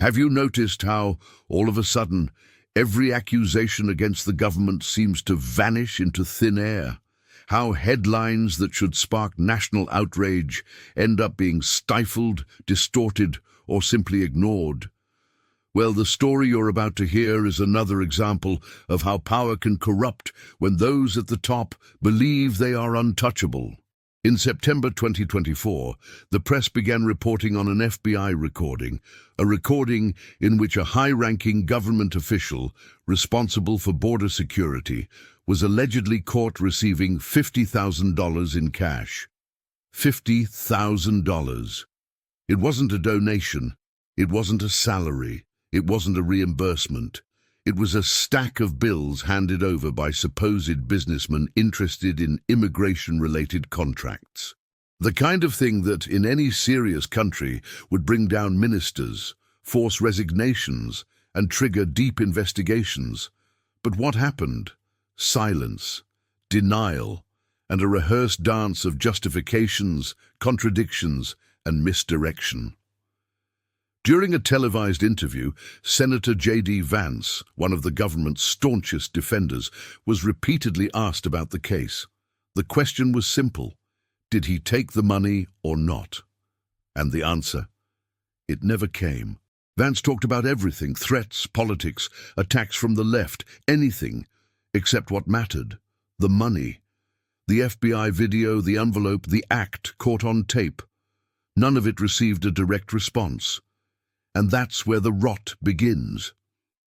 Have you noticed how, all of a sudden, every accusation against the government seems to vanish into thin air? How headlines that should spark national outrage end up being stifled, distorted, or simply ignored? Well, the story you're about to hear is another example of how power can corrupt when those at the top believe they are untouchable. In September 2024, the press began reporting on an FBI recording, a recording in which a high-ranking government official responsible for border security was allegedly caught receiving $50,000 in cash. $50,000. It wasn't a donation. It wasn't a salary. It wasn't a reimbursement. It was a stack of bills handed over by supposed businessmen interested in immigration-related contracts. The kind of thing that, in any serious country, would bring down ministers, force resignations, and trigger deep investigations. But what happened? Silence, denial, and a rehearsed dance of justifications, contradictions, and misdirection. During a televised interview, Senator JD Vance, one of the government's staunchest defenders, was repeatedly asked about the case. The question was simple: did he take the money or not? And the answer? It never came. Vance talked about everything: threats, politics, attacks from the left, anything, except what mattered: the money. The FBI video, the envelope, the act caught on tape. None of it received a direct response. And that's where the rot begins.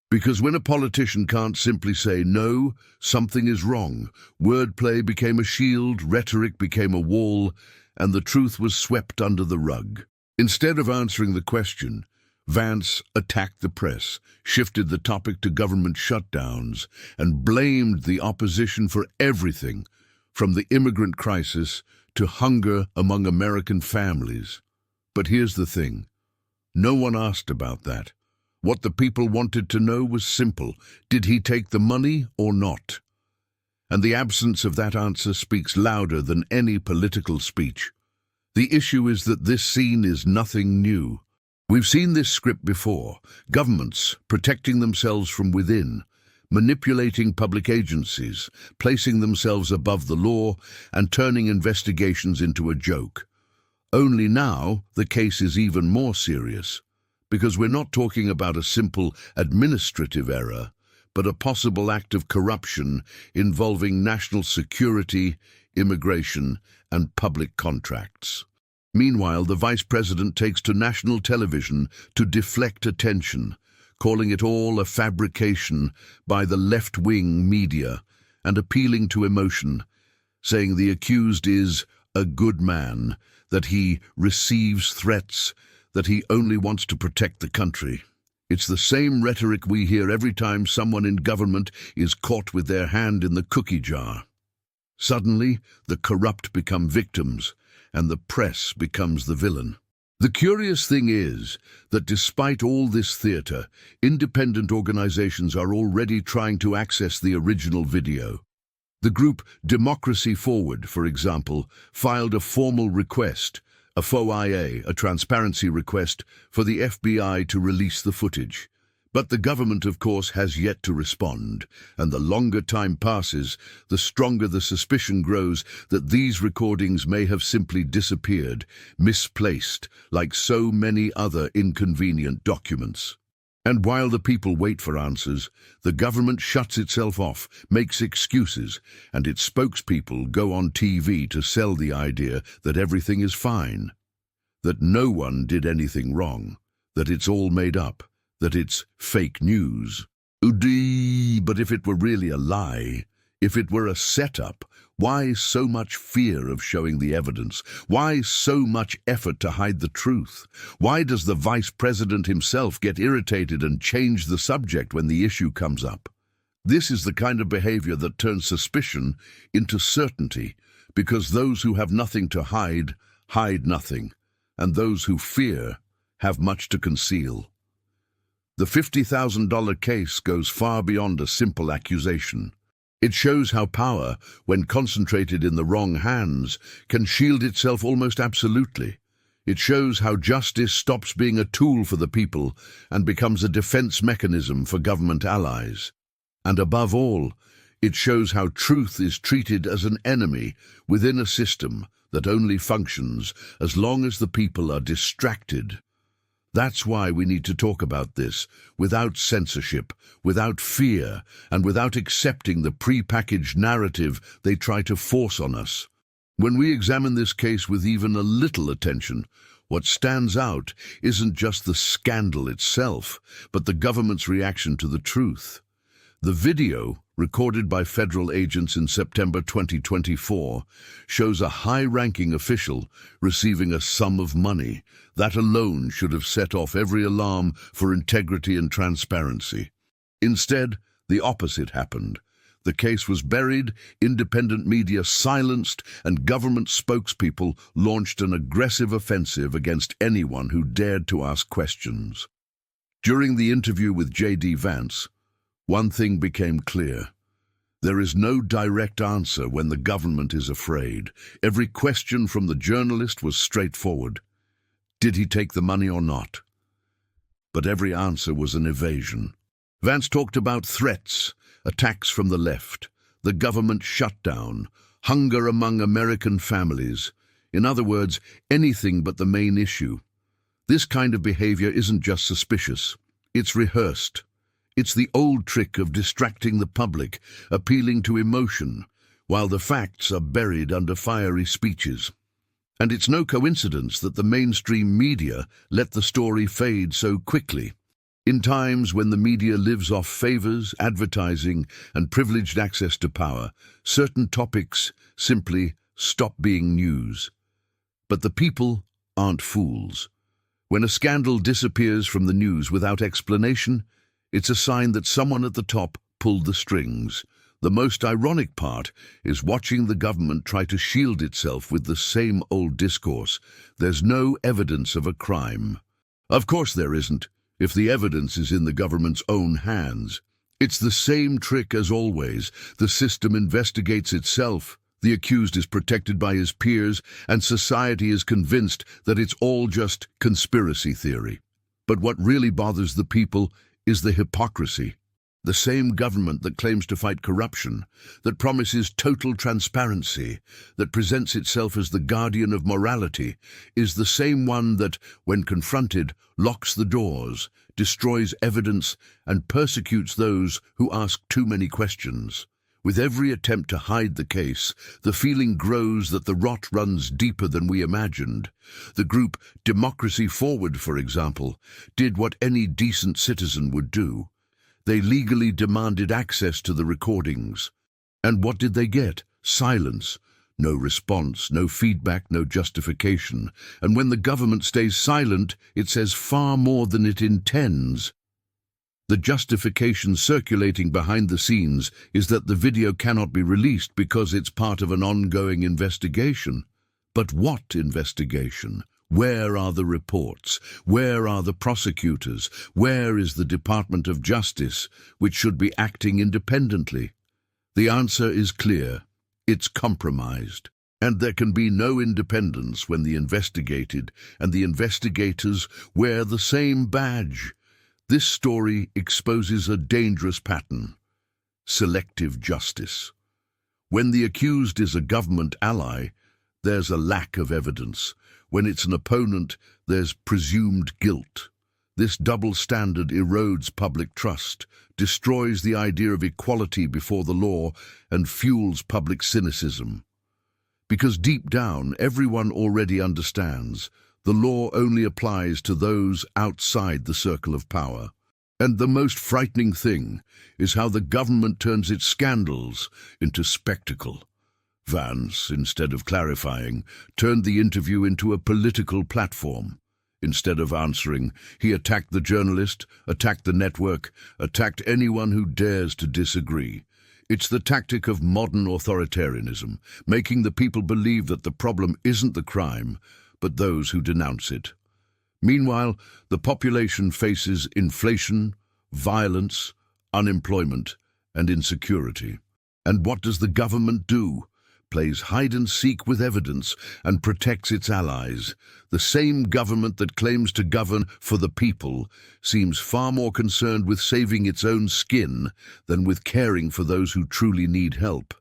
Because when a politician can't simply say, no, something is wrong, wordplay became a shield, rhetoric became a wall, and the truth was swept under the rug. Instead of answering the question, Vance attacked the press, shifted the topic to government shutdowns, and blamed the opposition for everything, from the immigrant crisis to hunger among American families. But here's the thing. No one asked about that. What the people wanted to know was simple: did he take the money or not? And the absence of that answer speaks louder than any political speech. The issue is that this scene is nothing new. We've seen this script before: governments protecting themselves from within, manipulating public agencies, placing themselves above the law, and turning investigations into a joke. Only now, the case is even more serious, because we're not talking about a simple administrative error, but a possible act of corruption involving national security, immigration, and public contracts. Meanwhile, the vice president takes to national television to deflect attention, calling it all a fabrication by the left-wing media and appealing to emotion, saying the accused is a good man, that he receives threats, that he only wants to protect the country. It's the same rhetoric we hear every time someone in government is caught with their hand in the cookie jar. Suddenly, the corrupt become victims, and the press becomes the villain. The curious thing is that despite all this theater, independent organizations are already trying to access the original video. The group Democracy Forward, for example, filed a formal request, a FOIA, a transparency request, for the FBI to release the footage. But the government, of course, has yet to respond, and the longer time passes, the stronger the suspicion grows that these recordings may have simply disappeared, misplaced, like so many other inconvenient documents. And while the people wait for answers, the government shuts itself off, makes excuses, and its spokespeople go on TV to sell the idea that everything is fine, that no one did anything wrong, that it's all made up, that it's fake news. But if it were really a lie, if it were a setup, why so much fear of showing the evidence? Why so much effort to hide the truth? Why does the vice president himself get irritated and change the subject when the issue comes up? This is the kind of behavior that turns suspicion into certainty, because those who have nothing to hide, hide nothing, and those who fear have much to conceal. The $50,000 case goes far beyond a simple accusation. It shows how power, when concentrated in the wrong hands, can shield itself almost absolutely. It shows how justice stops being a tool for the people and becomes a defense mechanism for government allies. And above all, it shows how truth is treated as an enemy within a system that only functions as long as the people are distracted. That's why we need to talk about this without censorship, without fear, and without accepting the pre-packaged narrative they try to force on us. When we examine this case with even a little attention, what stands out isn't just the scandal itself, but the government's reaction to the truth. The video, recorded by federal agents in September 2024, shows a high-ranking official receiving a sum of money. That alone should have set off every alarm for integrity and transparency. Instead, the opposite happened. The case was buried, independent media silenced, and government spokespeople launched an aggressive offensive against anyone who dared to ask questions. During the interview with JD Vance, one thing became clear. There is no direct answer when the government is afraid. Every question from the journalist was straightforward. Did he take the money or not? But every answer was an evasion. Vance talked about threats, attacks from the left, the government shutdown, hunger among American families. In other words, anything but the main issue. This kind of behavior isn't just suspicious, it's rehearsed. It's the old trick of distracting the public, appealing to emotion, while the facts are buried under fiery speeches. And it's no coincidence that the mainstream media let the story fade so quickly. In times when the media lives off favors, advertising, and privileged access to power, certain topics simply stop being news. But the people aren't fools. When a scandal disappears from the news without explanation, it's a sign that someone at the top pulled the strings. The most ironic part is watching the government try to shield itself with the same old discourse. There's no evidence of a crime. Of course there isn't, if the evidence is in the government's own hands. It's the same trick as always. The system investigates itself. The accused is protected by his peers, and society is convinced that it's all just conspiracy theory. But what really bothers the people is the hypocrisy. The same government that claims to fight corruption, that promises total transparency, that presents itself as the guardian of morality, is the same one that, when confronted, locks the doors, destroys evidence, and persecutes those who ask too many questions. With every attempt to hide the case, the feeling grows that the rot runs deeper than we imagined. The group Democracy Forward, for example, did what any decent citizen would do. They legally demanded access to the recordings. And what did they get? Silence. No response, no feedback, no justification. And when the government stays silent, it says far more than it intends. The justification circulating behind the scenes is that the video cannot be released because it's part of an ongoing investigation. But what investigation? Where are the reports? Where are the prosecutors? Where is the Department of Justice, which should be acting independently? The answer is clear. It's compromised. And there can be no independence when the investigated and the investigators wear the same badge. This story exposes a dangerous pattern: selective justice. When the accused is a government ally, there's a lack of evidence. When it's an opponent, there's presumed guilt. This double standard erodes public trust, destroys the idea of equality before the law, and fuels public cynicism. Because deep down, everyone already understands the law only applies to those outside the circle of power. And the most frightening thing is how the government turns its scandals into spectacle. Vance, instead of clarifying, turned the interview into a political platform. Instead of answering, he attacked the journalist, attacked the network, attacked anyone who dares to disagree. It's the tactic of modern authoritarianism, making the people believe that the problem isn't the crime, but those who denounce it. Meanwhile, the population faces inflation, violence, unemployment, and insecurity. And what does the government do? plays hide-and-seek with evidence and protects its allies. The same government that claims to govern for the people seems far more concerned with saving its own skin than with caring for those who truly need help.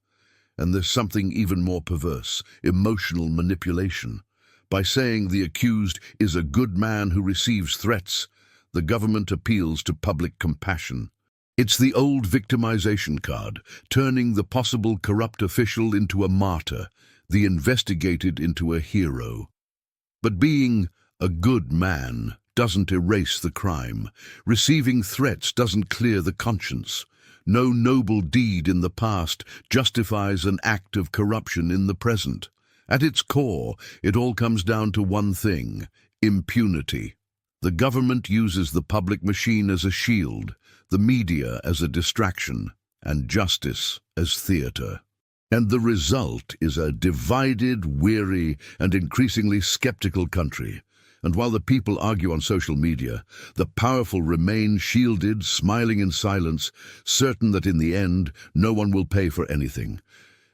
And there's something even more perverse: emotional manipulation. By saying the accused is a good man who receives threats, the government appeals to public compassion. It's the old victimization card, turning the possible corrupt official into a martyr, the investigated into a hero. But being a good man doesn't erase the crime. Receiving threats doesn't clear the conscience. No noble deed in the past justifies an act of corruption in the present. At its core, it all comes down to one thing: impunity. The government uses the public machine as a shield, the media as a distraction, and justice as theater. And the result is a divided, weary, and increasingly skeptical country. And while the people argue on social media, the powerful remain shielded, smiling in silence, certain that in the end, no one will pay for anything.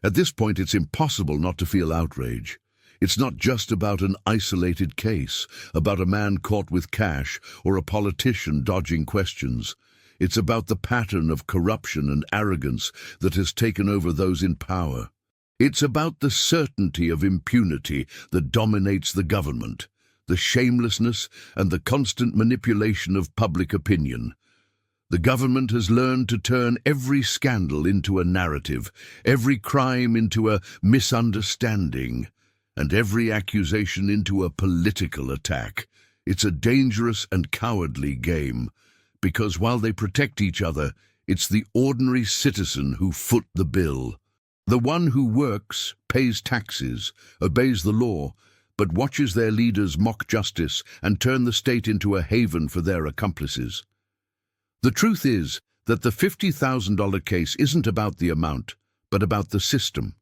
At this point, it's impossible not to feel outrage. It's not just about an isolated case, about a man caught with cash or a politician dodging questions. It's about the pattern of corruption and arrogance that has taken over those in power. It's about the certainty of impunity that dominates the government, the shamelessness and the constant manipulation of public opinion. The government has learned to turn every scandal into a narrative, every crime into a misunderstanding, and every accusation into a political attack. It's a dangerous and cowardly game, because while they protect each other, it's the ordinary citizen who foot the bill. The one who works, pays taxes, obeys the law, but watches their leaders mock justice and turn the state into a haven for their accomplices. The truth is that the $50,000 case isn't about the amount, but about the system.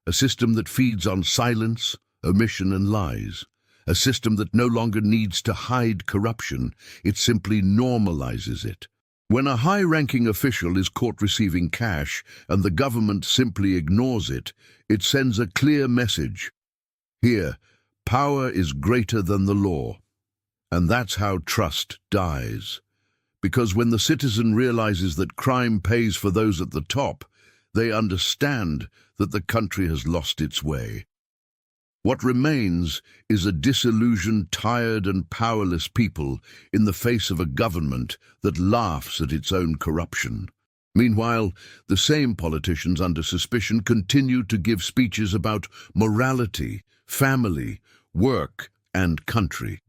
A system that feeds on silence, omission, and lies. A system that no longer needs to hide corruption, it simply normalizes it. When a high-ranking official is caught receiving cash and the government simply ignores it, it sends a clear message. Here, power is greater than the law. And that's how trust dies. Because when the citizen realizes that crime pays for those at the top, they understand that the country has lost its way. What remains is a disillusioned, tired, and powerless people in the face of a government that laughs at its own corruption. Meanwhile, the same politicians under suspicion continue to give speeches about morality, family, work, and country.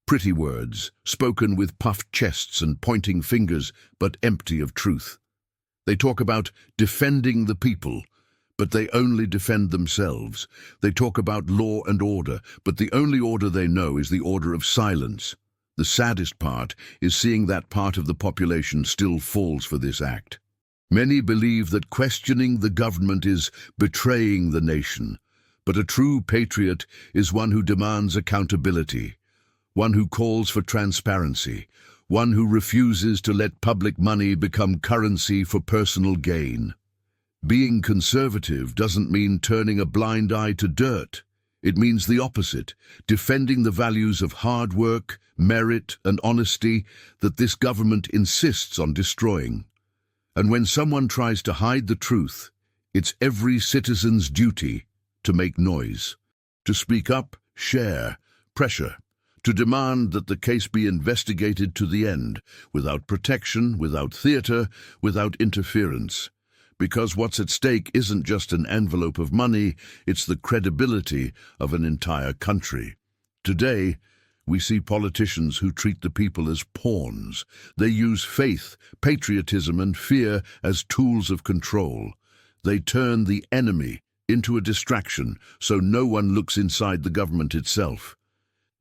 Pretty words, spoken with puffed chests and pointing fingers, but empty of truth. They talk about defending the people, but they only defend themselves. They talk about law and order, but the only order they know is the order of silence. The saddest part is seeing that part of the population still falls for this act. Many believe that questioning the government is betraying the nation, but a true patriot is one who demands accountability, one who calls for transparency, one who refuses to let public money become currency for personal gain. Being conservative doesn't mean turning a blind eye to dirt. It means the opposite, defending the values of hard work, merit, and honesty that this government insists on destroying. And when someone tries to hide the truth, it's every citizen's duty to make noise, to speak up, share, pressure, to demand that the case be investigated to the end, without protection, without theater, without interference. Because what's at stake isn't just an envelope of money, it's the credibility of an entire country. Today, we see politicians who treat the people as pawns. They use faith, patriotism, and fear as tools of control. They turn the enemy into a distraction so no one looks inside the government itself.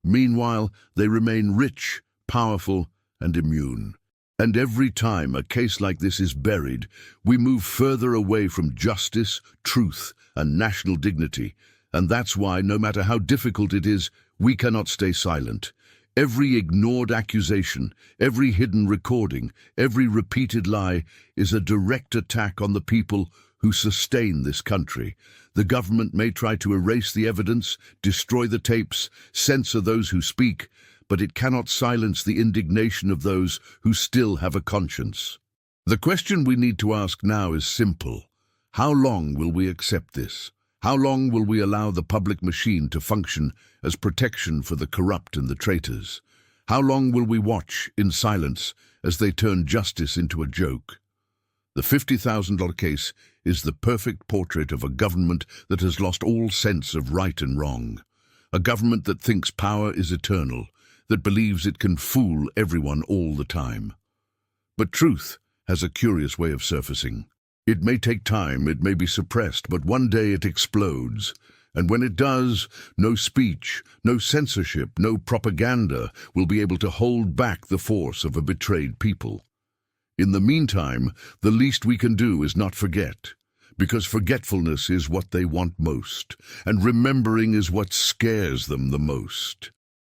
Meanwhile, they remain rich, powerful, and immune. And every time a case like this is buried, we move further away from justice, truth, and national dignity. And that's why, no matter how difficult it is, we cannot stay silent. Every ignored accusation, every hidden recording, every repeated lie is a direct attack on the people who sustain this country. The government may try to erase the evidence, destroy the tapes, censor those who speak, but it cannot silence the indignation of those who still have a conscience. The question we need to ask now is simple. How long will we accept this? How long will we allow the public machine to function as protection for the corrupt and the traitors? How long will we watch in silence as they turn justice into a joke? The $50,000 case is the perfect portrait of a government that has lost all sense of right and wrong. A government that thinks power is eternal, that believes it can fool everyone all the time. But truth has a curious way of surfacing. It may take time, it may be suppressed, but one day it explodes. And when it does, no speech, no censorship, no propaganda will be able to hold back the force of a betrayed people. In the meantime, the least we can do is not forget, because forgetfulness is what they want most, and remembering is what scares them the most.